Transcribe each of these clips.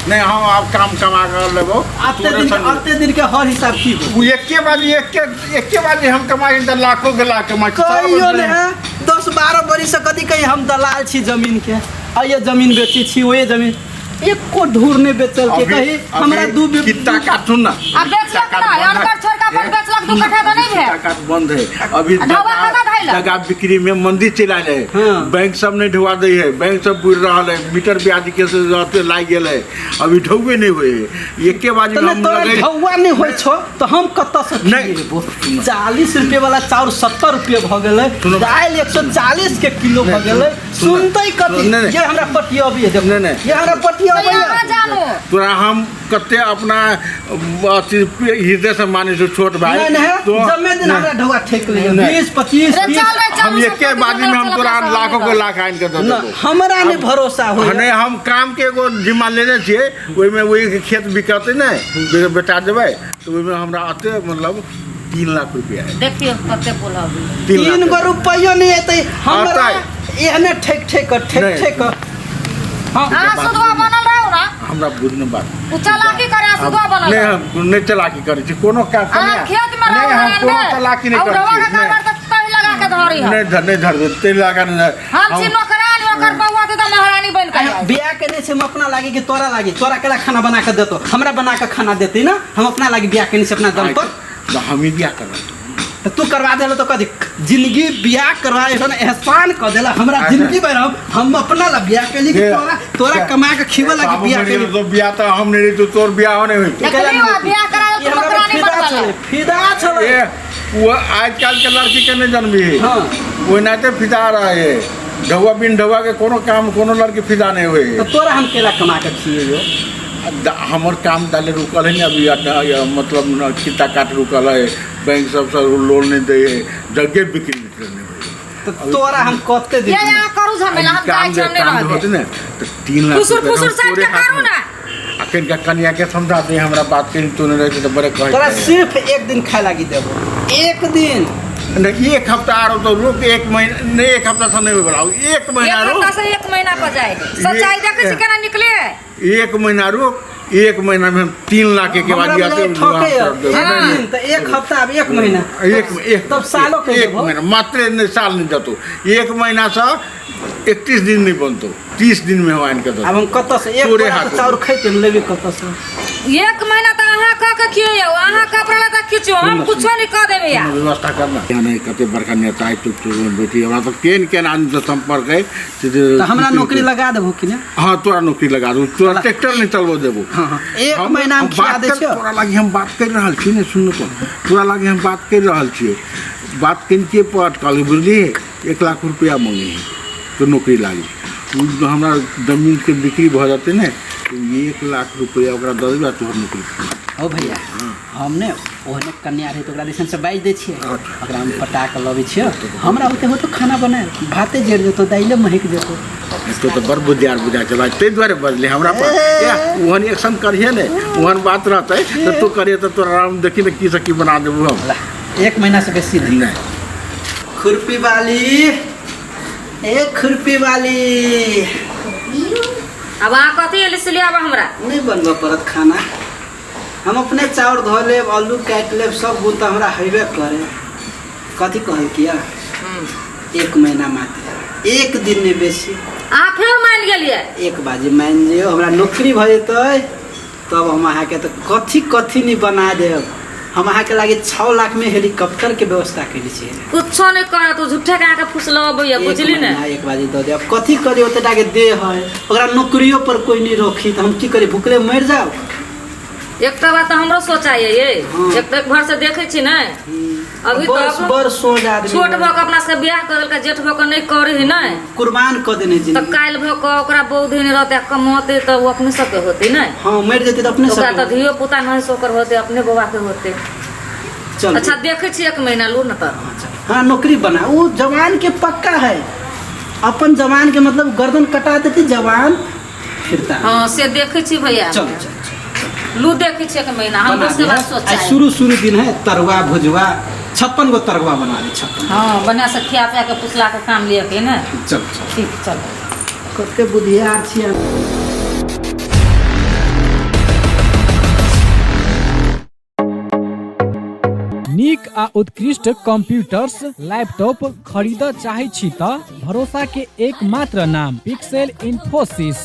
नहीं हम आप काम कमा कर लेबो आते दिन के हर हिसाब की वो एके बाजी हम कमाई त लाखों के लाख कमाई कहियो ने 10-12 बरिस से कदी कहीं हम दलाल छी जमीन के आ ये जमीन बेची छी ओए जमीन एको ढूर ने बेचल के कही हमरा दू कितना काटून ना अब बेचलक ना अनकर छोड़ के अपन बेचलक 2 कट्ठा तो नहीं है काट बंद है अभी जगह बिक्री में मंदी चला है बैंक सब नहीं ढुआ दे है बैंक सब बुड़ रहा है मीटर ब्याज के से रहते लाग गेल है अभी ढौवे नहीं हुए एके बाजी में हम लगे ढौवा नहीं होय छो तो हम कत्ता से नहीं 40 रुपए वाला चाउर 70 रुपए भ गेलै दाल 140 के किलो भ गेलै सुनतै कथि ये हमरा पटिया अभी है ये हमरा पटिया तोरा हम कते अपना हृदय से माने जो छोट भाई तो जमीन हमरा ढौवा ठेक ले 20-25 हम एके बाजी में हम तोरा लाखों के लाख आइन के दे हमरा ने भरोसा हो नहीं हम काम के एगो जिम्मा लेने छिए ओइ में वही खेत बिकते नहीं बेटा देबै तो ओइ में हमरा आते मतलब 3 लाख रुपया है देखियो कते बोला 3 गो रुपया नहीं एतै हमरा एहने ठेक हां सुदवा बनल रहौ ना हमरा बुझने बात उ चालाकी करे सुदवा बनल नहीं हम नहीं चालाकी करे छी कोनो का खेत में नहीं हम कोनो चालाकी नहीं करे छी तही लगा के धरी है नहीं धर दे ते लगा नहीं हम छी नौकरानी ओकर बउआ त महारानी बन के बियाह करने से हम अपना लागी कि तोरा लागी तोरा केला खाना बना के देतो हमरा बना के खाना देती ना हम अपना लागी बियाह करने से अपना दम पर हम ही बियाह करब तो तू करवा देलो तो कदी जिंदगी बियाह करवाए हन एहसान क देला हमरा जिंदगी भर हम अपना ला बियाह के लिए तोरा कमा के खिवा लागी बियाह के तो बियाह तो हम नहीं तो तोर बियाह होने होई बियाह करा तो नौकरानी बनल फिदा छले वो आजकल के लड़की के नहीं जन्मी है हां वो ना तो फिदा रहा है ढौवा बिन ढौवा के कोनो काम कोनो लड़की फिदा नहीं हुए तो तोरा हम केला कमा के खिएयो हमर काम डाले रुकल है अभी मतलब किता काट रुकल है बैंक सब लोन नहीं दे जगह बिक्री नहीं तो तोरा हम कते दे ये करू झमेला हम जाय छने रहते ने तो 3 लाख फुसुर साइड के करू ना अखन का कन्या के समझा दे हमरा बात करी तो नहीं रहते तो बड़े कह तोरा सिर्फ एक दिन खाए लागी देबो एक दिन नहीं 1 हफ्ता आरो तो रुक 1 महीना नहीं 1 हफ्ता से नहीं बढ़ाओ 1 महीना रुक 1 हफ्ता से 1 महीना पर जाए सच्चाई देखे छी केना निकले 1 महीना रुक 1 महीना में 3 लाख के बाद आते तो 1 हफ्ता अब 1 महीना एक तब सालों के 1 महीना मात्र नहीं साल नहीं जातो 1 महीना से 31 दिन नहीं बनतो 30 दिन में होइन के अब हम कत से एक बोरा चाउर खैते लेबे कत से 1 महीना त अहाँ क के खियो अहाँ कपड़ा त खिचो हम कुछो नहीं क देबे यार व्यवस्था करना नहीं कते बरका नेता है तो बेटी हमरा तो केन आदमी से संपर्क है तो हमरा नौकरी लगा देबो कि ना हां तोरा नौकरी लगा दो तोरा ट्रैक्टर नहीं चलबो देबो हां 1 महीना हम खिया दे छ तोरा लागी हम बात कर रहल छी ने सुन तो तोरा लागी हम बात कर रहल छी बात किन के पट कल बुझली 1 लाख रुपया मांगे तो नौकरी लागी हमरा जमीन के बिक्री भ जाते ने तो 1 लाख रुपया ओकरा दे देबा तो नौकरी ओ भैया हमने ओहने कन्या रहे तो ओकरा दिसन से बाज दे छिए ओकरा हम पटा के लबे छिए हमरा होते हो तो खाना बनाए भाते जड़ जेतो दाइले महक जेतो इसको तो बड़ बुद्धियार चला ते द्वारे बदले हमरा पर ओहन एक्शन करिए ने ओहन बात रहते तो तू करिए तो तोरा हम देखी ने की सकी बना देबो हम 1 महीना से बेसी नहीं खुरपी वाली एक खुरपी वाली अब आ कथि इसलिए अब हमरा नहीं बनबो परत खाना हम अपने चाउर धो लेब आलू काट लेब सब गुण तो हमरा हेबे करे कथि कहल किया 1 महीना मात्र 1 दिन में बेसी आ फिर मान गेलिए 1 बाजी मान जियो हमरा नौकरी भ जेतै तब हम अहाँ के तो कथि नहीं बना देब हम अहाँ के लागे 6 लाख में हेलीकॉप्टर के व्यवस्था कैली छी कुछो नहीं कर तू झूठे का फुसलबैया बुझली ने 1 बाजी दे अब कथि करे ओते टाके दे है ओकरा नौकरियों पर कोई नहीं रोकी तो हम की करे भूखले मर जाओ एक बात हमरो सोचाइए ये एक घर से देखे छी ना अभी तो बरसों आदमी छोट भक अपना से बियाह कर देलका जेठ भक नहीं करे ना कुर्बान क देने जी त काल भक ओकरा बहुत दिन रहते कमते त वो अपने सब के होते ना हां मर जेते त अपने सब ओकरा त धियो पुता नहीं सोकर होते अपने बवा के होते चल अच्छा देखे छी 1 महीना लू न त हां नौकरी बना वो जवान के पक्का है अपन जवान के मतलब गर्दन कटा देती जवान फिरता हां से देखे छी भैया चल लू देखे छी 1 महीना हम उसके बाद सोचा शुरू दिन है तरुआ भुजवा 56 गो तरुआ बना दे 56 हां बना से खिया पिया के पुसला के काम लिए के ना चल ठीक चल कते बुधियार छी आ उत्कृष्ट कंप्यूटर्स लैपटॉप खरीद चाहे छी त भरोसा के एकमात्र नाम पिक्सेल इन्फोसिस।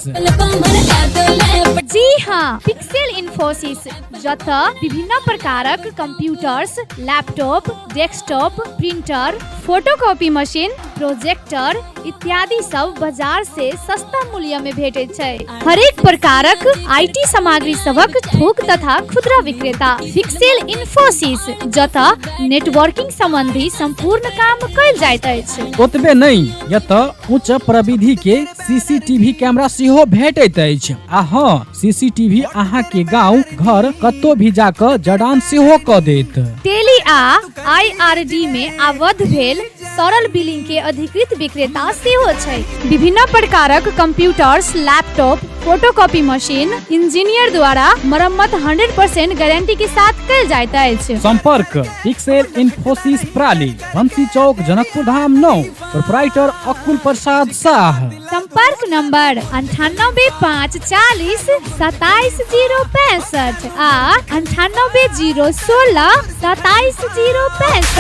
जी हाँ, पिक्सेल इन्फोसिस जत विभिन्न प्रकारक computers, laptop, desktop, printer, photocopy machine, projector इत्यादि सब बाजार से सस्ता मूल्य में भेटे छै। हरेक प्रकारक आईटी सामग्री सबक थोक तथा खुदरा विक्रेता पिक्सेल इन्फोसिस जत नेटवर्किंग संबंधी संपूर्ण काम कयल जाइत अछि। ओतबे नहीं, यत उच्च प्रविधि के सीसीटीवी कैमरा सेहो भेटैत अछि। आ हाँ, सीसीटीवी अहाँ के गांव घर कतौ भी जाकर जड़ान सेहो क देत। टेली आ आईआरडी में आबद्ध भेल सरल बिलिंग के अधिकृत विक्रेता सेहो छै। विभिन्न प्रकारक computers, laptop, photocopy machine engineer द्वारा मरम्मत 100% गारंटी के साथ कयल जाइत अछि। संपर्क पिक्सेल इन्फोसिस प्राली, बंसी चौक, जनकपुर धाम 9, प्रोप्राइटर अकुल प्रसाद शाह। संपर्क नंबर 9854 27065 आ 9801 27 065।